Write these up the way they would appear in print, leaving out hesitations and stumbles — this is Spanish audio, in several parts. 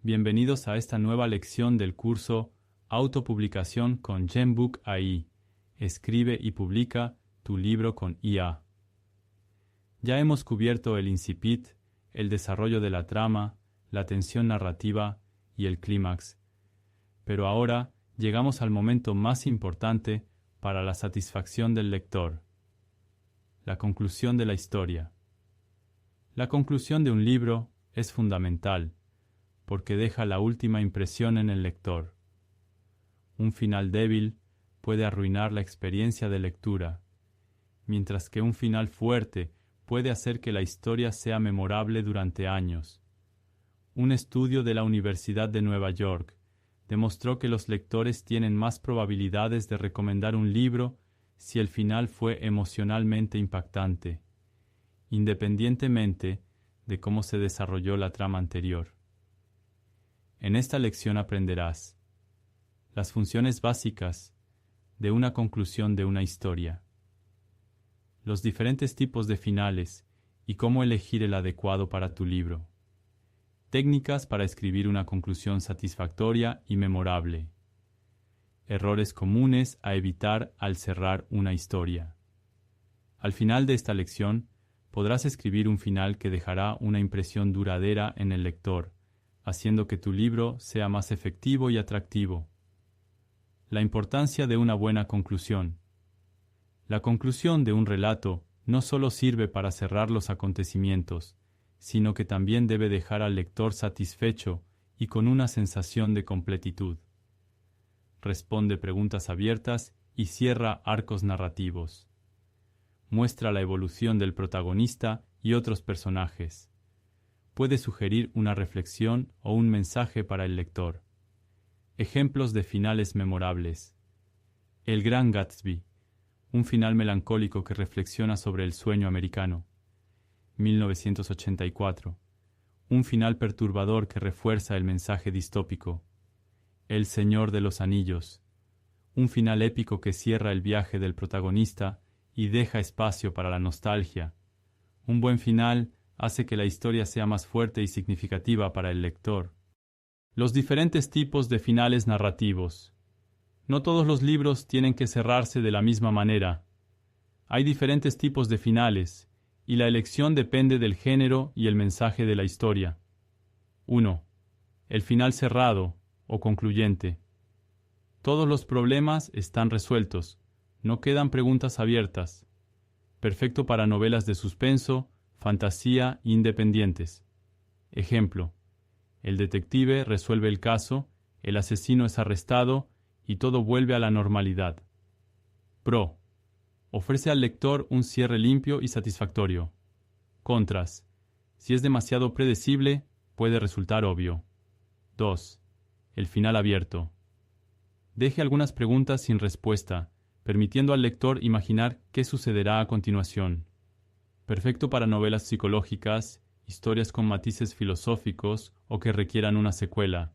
Bienvenidos a esta nueva lección del curso Autopublicación con Genbook AI. Escribe y publica tu libro con IA. Ya hemos cubierto el incipit, el desarrollo de la trama, la tensión narrativa y el clímax. Pero ahora llegamos al momento más importante para la satisfacción del lector: la conclusión de la historia. La conclusión de un libro es fundamental, porque deja la última impresión en el lector. Un final débil puede arruinar la experiencia de lectura, mientras que un final fuerte puede hacer que la historia sea memorable durante años. Un estudio de la Universidad de Nueva York demostró que los lectores tienen más probabilidades de recomendar un libro si el final fue emocionalmente impactante, independientemente de cómo se desarrolló la trama anterior. En esta lección aprenderás las funciones básicas de una conclusión de una historia, los diferentes tipos de finales y cómo elegir el adecuado para tu libro, técnicas para escribir una conclusión satisfactoria y memorable, errores comunes a evitar al cerrar una historia. Al final de esta lección podrás escribir un final que dejará una impresión duradera en el lector, haciendo que tu libro sea más efectivo y atractivo. La importancia de una buena conclusión. La conclusión de un relato no solo sirve para cerrar los acontecimientos, sino que también debe dejar al lector satisfecho y con una sensación de completitud. Responde preguntas abiertas y cierra arcos narrativos. Muestra la evolución del protagonista y otros personajes. Puede sugerir una reflexión o un mensaje para el lector. Ejemplos de finales memorables. El Gran Gatsby, un final melancólico que reflexiona sobre el sueño americano. 1984. Un final perturbador que refuerza el mensaje distópico. El Señor de los Anillos. Un final épico que cierra el viaje del protagonista y deja espacio para la nostalgia. Un buen final hace que la historia sea más fuerte y significativa para el lector. Los diferentes tipos de finales narrativos. No todos los libros tienen que cerrarse de la misma manera. Hay diferentes tipos de finales, y la elección depende del género y el mensaje de la historia. 1. El final cerrado o concluyente. Todos los problemas están resueltos, no quedan preguntas abiertas. Perfecto para novelas de suspenso, fantasía e independientes. Ejemplo: el detective resuelve el caso, el asesino es arrestado y todo vuelve a la normalidad. Pro: ofrece al lector un cierre limpio y satisfactorio. Contras: si es demasiado predecible, puede resultar obvio. 2. El final abierto. Deje algunas preguntas sin respuesta, permitiendo al lector imaginar qué sucederá a continuación. Perfecto para novelas psicológicas, historias con matices filosóficos o que requieran una secuela.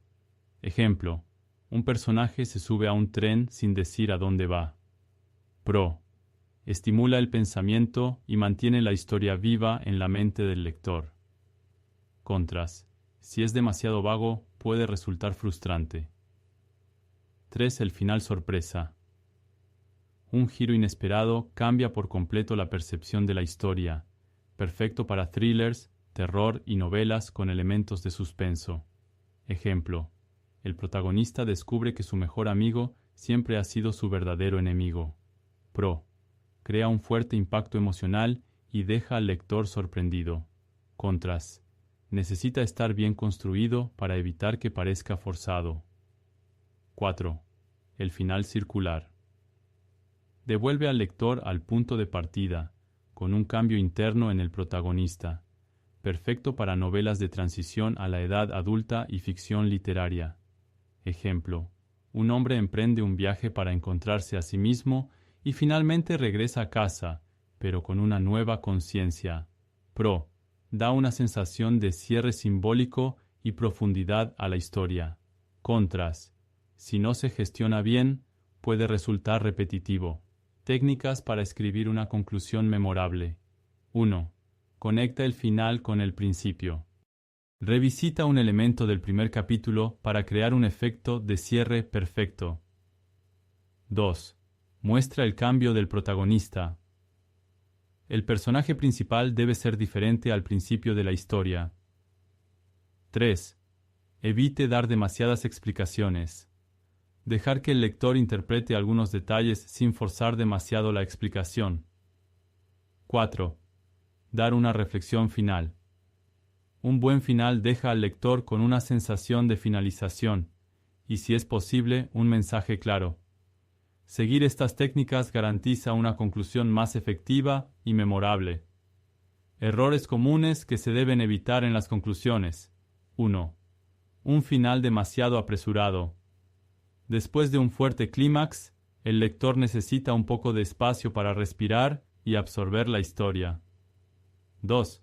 Ejemplo: un personaje se sube a un tren sin decir a dónde va. Pro: estimula el pensamiento y mantiene la historia viva en la mente del lector. Contras: si es demasiado vago, puede resultar frustrante. 3. El final sorpresa. Un giro inesperado cambia por completo la percepción de la historia, perfecto para thrillers, terror y novelas con elementos de suspenso. Ejemplo: el protagonista descubre que su mejor amigo siempre ha sido su verdadero enemigo. Pro: crea un fuerte impacto emocional y deja al lector sorprendido. Contras: necesita estar bien construido para evitar que parezca forzado. 4. El final circular. Devuelve al lector al punto de partida, con un cambio interno en el protagonista, perfecto para novelas de transición a la edad adulta y ficción literaria. Ejemplo: un hombre emprende un viaje para encontrarse a sí mismo y finalmente regresa a casa, pero con una nueva conciencia. Pro: da una sensación de cierre simbólico y profundidad a la historia. Contras: si no se gestiona bien, puede resultar repetitivo. Técnicas para escribir una conclusión memorable. 1. Conecta el final con el principio. Revisita un elemento del primer capítulo para crear un efecto de cierre perfecto. 2. Muestra el cambio del protagonista. El personaje principal debe ser diferente al principio de la historia. 3. Evite dar demasiadas explicaciones. Dejar que el lector interprete algunos detalles sin forzar demasiado la explicación. 4. Dar una reflexión final. Un buen final deja al lector con una sensación de finalización y, si es posible, un mensaje claro. Seguir estas técnicas garantiza una conclusión más efectiva y memorable. Errores comunes que se deben evitar en las conclusiones. 1. Un final demasiado apresurado. Después de un fuerte clímax, el lector necesita un poco de espacio para respirar y absorber la historia. 2.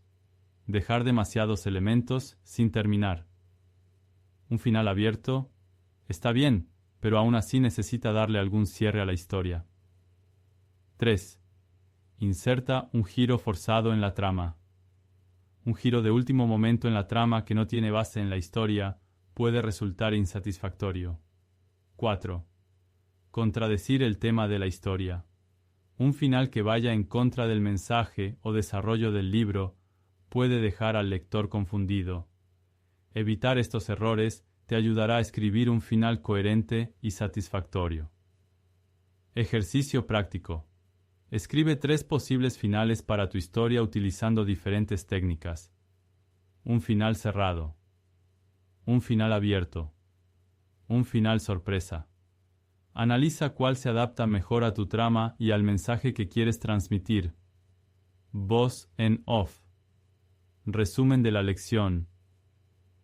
Dejar demasiados elementos sin terminar. Un final abierto está bien, pero aún así necesita darle algún cierre a la historia. 3. Inserta un giro forzado en la trama. Un giro de último momento en la trama que no tiene base en la historia puede resultar insatisfactorio. 4. Contradecir el tema de la historia. Un final que vaya en contra del mensaje o desarrollo del libro puede dejar al lector confundido. Evitar estos errores te ayudará a escribir un final coherente y satisfactorio. Ejercicio práctico. Escribe 3 posibles finales para tu historia utilizando diferentes técnicas. Un final cerrado. Un final abierto. Un final sorpresa. Analiza cuál se adapta mejor a tu trama y al mensaje que quieres transmitir. Voz en off. Resumen de la lección.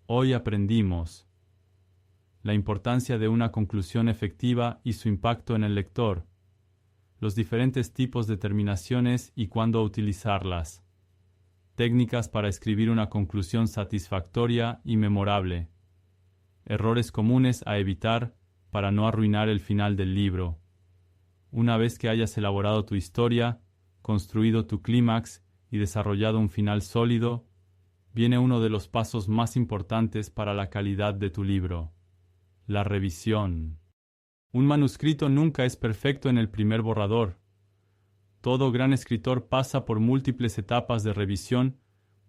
Hoy aprendimos la importancia de una conclusión efectiva y su impacto en el lector, los diferentes tipos de terminaciones y cuándo utilizarlas, técnicas para escribir una conclusión satisfactoria y memorable, errores comunes a evitar para no arruinar el final del libro. Una vez que hayas elaborado tu historia, construido tu clímax y desarrollado un final sólido, viene uno de los pasos más importantes para la calidad de tu libro: la revisión. Un manuscrito nunca es perfecto en el primer borrador. Todo gran escritor pasa por múltiples etapas de revisión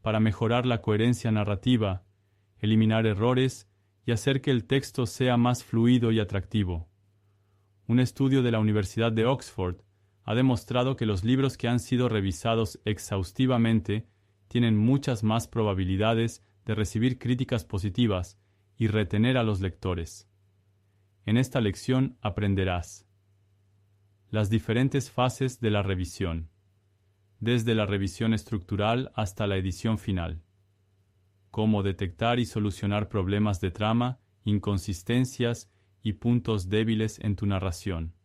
para mejorar la coherencia narrativa, eliminar errores y hacer que el texto sea más fluido y atractivo. Un estudio de la Universidad de Oxford ha demostrado que los libros que han sido revisados exhaustivamente tienen muchas más probabilidades de recibir críticas positivas y retener a los lectores. En esta lección aprenderás las diferentes fases de la revisión, desde la revisión estructural hasta la edición final, cómo detectar y solucionar problemas de trama, inconsistencias y puntos débiles en tu narración,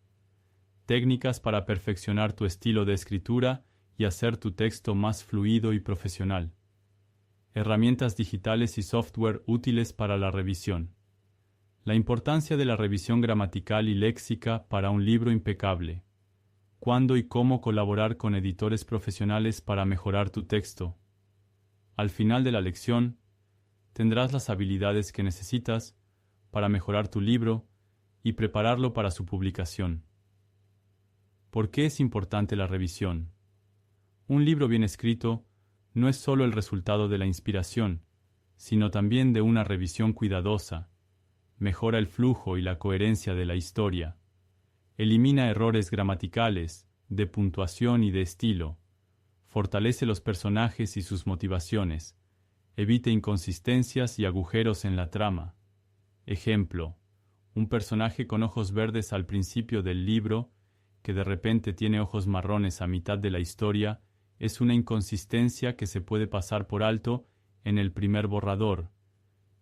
técnicas para perfeccionar tu estilo de escritura y hacer tu texto más fluido y profesional, herramientas digitales y software útiles para la revisión. La importancia de la revisión gramatical y léxica para un libro impecable. Cuándo y cómo colaborar con editores profesionales para mejorar tu texto. Al final de la lección, tendrás las habilidades que necesitas para mejorar tu libro y prepararlo para su publicación. ¿Por qué es importante la revisión? Un libro bien escrito no es solo el resultado de la inspiración, sino también de una revisión cuidadosa. Mejora el flujo y la coherencia de la historia. Elimina errores gramaticales, de puntuación y de estilo. Fortalece los personajes y sus motivaciones. Evite inconsistencias y agujeros en la trama. Ejemplo: un personaje con ojos verdes al principio del libro, que de repente tiene ojos marrones a mitad de la historia, es una inconsistencia que se puede pasar por alto en el primer borrador,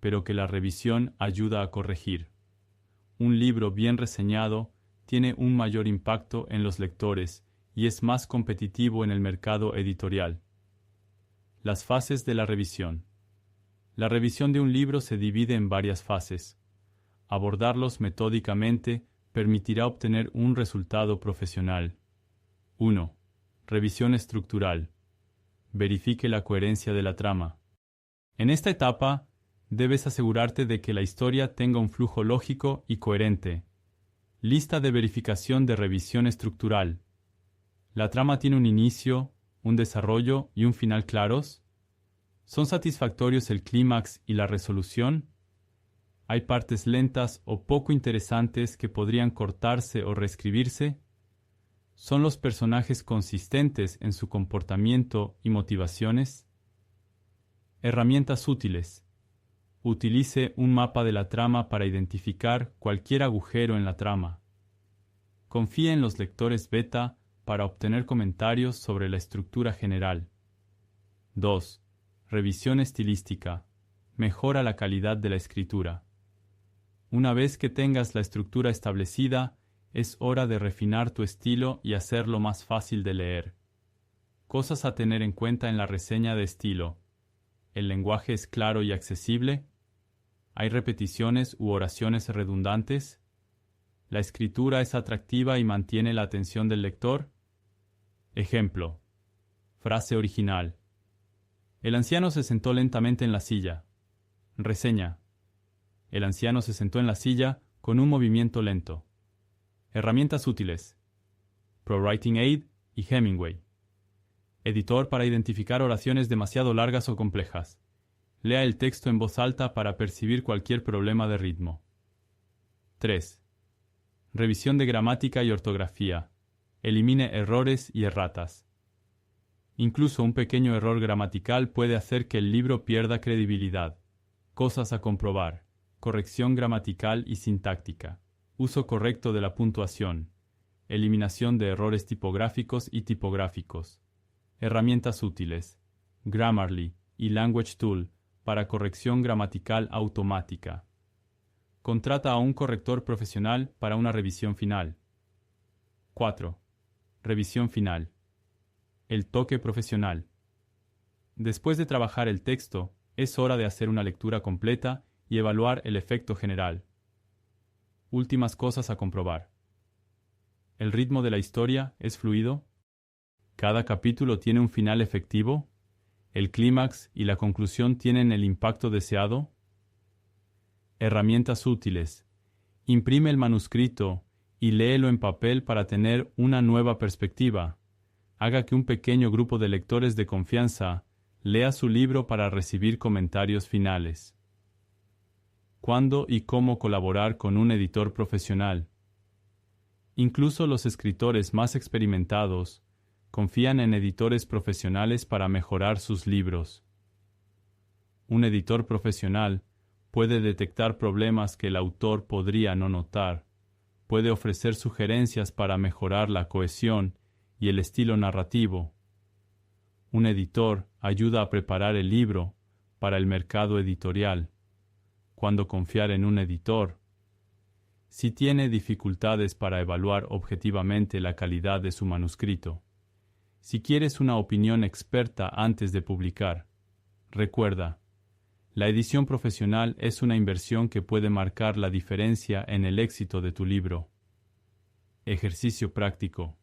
pero que la revisión ayuda a corregir. Un libro bien reseñado tiene un mayor impacto en los lectores y es más competitivo en el mercado editorial. Las fases de la revisión. La revisión de un libro se divide en varias fases. Abordarlos metódicamente permitirá obtener un resultado profesional. 1. Revisión estructural. Verifique la coherencia de la trama. En esta etapa, Debes asegurarte de que la historia tenga un flujo lógico y coherente. Lista de verificación de revisión estructural. ¿La trama tiene un inicio, un desarrollo y un final claros? ¿Son satisfactorios el clímax y la resolución? ¿Hay partes lentas o poco interesantes que podrían cortarse o reescribirse? ¿Son los personajes consistentes en su comportamiento y motivaciones? Herramientas útiles. Utilice un mapa de la trama para identificar cualquier agujero en la trama. Confíe en los lectores beta para obtener comentarios sobre la estructura general. 2. Revisión estilística. Mejora la calidad de la escritura. Una vez que tengas la estructura establecida, es hora de refinar tu estilo y hacerlo más fácil de leer. Cosas a tener en cuenta en la reseña de estilo. ¿El lenguaje es claro y accesible? ¿Hay repeticiones u oraciones redundantes? ¿La escritura es atractiva y mantiene la atención del lector? Ejemplo. Frase original. El anciano se sentó lentamente en la silla. Reseña. El anciano se sentó en la silla con un movimiento lento. Herramientas útiles. ProWriting Aid y Hemingway. Editor para identificar oraciones demasiado largas o complejas. Lea el texto en voz alta para percibir cualquier problema de ritmo. 3. Revisión de gramática y ortografía. Elimine errores y erratas. Incluso un pequeño error gramatical puede hacer que el libro pierda credibilidad. Cosas a comprobar. Corrección gramatical y sintáctica. Uso correcto de la puntuación. Eliminación de errores tipográficos y tipográficos. Herramientas útiles. Grammarly y Language Tool para corrección gramatical automática. Contrata a un corrector profesional para una revisión final. 4. Revisión final. El toque profesional. Después de trabajar el texto, es hora de hacer una lectura completa y evaluar el efecto general. Últimas cosas a comprobar. ¿El ritmo de la historia es fluido? ¿Cada capítulo tiene un final efectivo? ¿El clímax y la conclusión tienen el impacto deseado? Herramientas útiles. Imprime el manuscrito y léelo en papel para tener una nueva perspectiva. Haga que un pequeño grupo de lectores de confianza lea su libro para recibir comentarios finales. ¿Cuándo y cómo colaborar con un editor profesional? Incluso los escritores más experimentados confían en editores profesionales para mejorar sus libros. Un editor profesional puede detectar problemas que el autor podría no notar, puede ofrecer sugerencias para mejorar la cohesión y el estilo narrativo. Un editor ayuda a preparar el libro para el mercado editorial. ¿Cuándo confiar en un editor? Si tiene dificultades para evaluar objetivamente la calidad de su manuscrito. Si quieres una opinión experta antes de publicar. Recuerda, la edición profesional es una inversión que puede marcar la diferencia en el éxito de tu libro. Ejercicio práctico.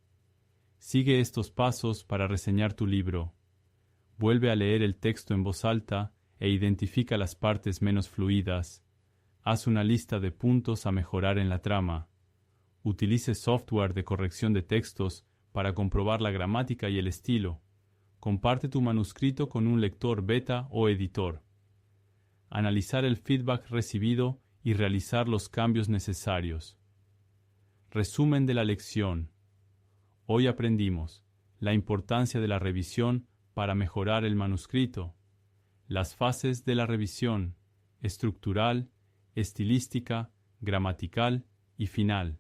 Sigue estos pasos para reseñar tu libro. Vuelve a leer el texto en voz alta e identifica las partes menos fluidas. Haz una lista de puntos a mejorar en la trama. Utilice software de corrección de textos para comprobar la gramática y el estilo. Comparte tu manuscrito con un lector beta o editor. Analizar el feedback recibido y realizar los cambios necesarios. Resumen de la lección. Hoy aprendimos la importancia de la revisión para mejorar el manuscrito. Las fases de la revisión: estructural, estilística, gramatical y final.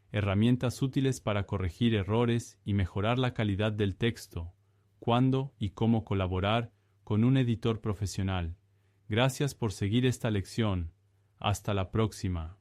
Herramientas útiles para corregir errores y mejorar la calidad del texto. Cuándo y cómo colaborar con un editor profesional. Gracias por seguir esta lección. Hasta la próxima.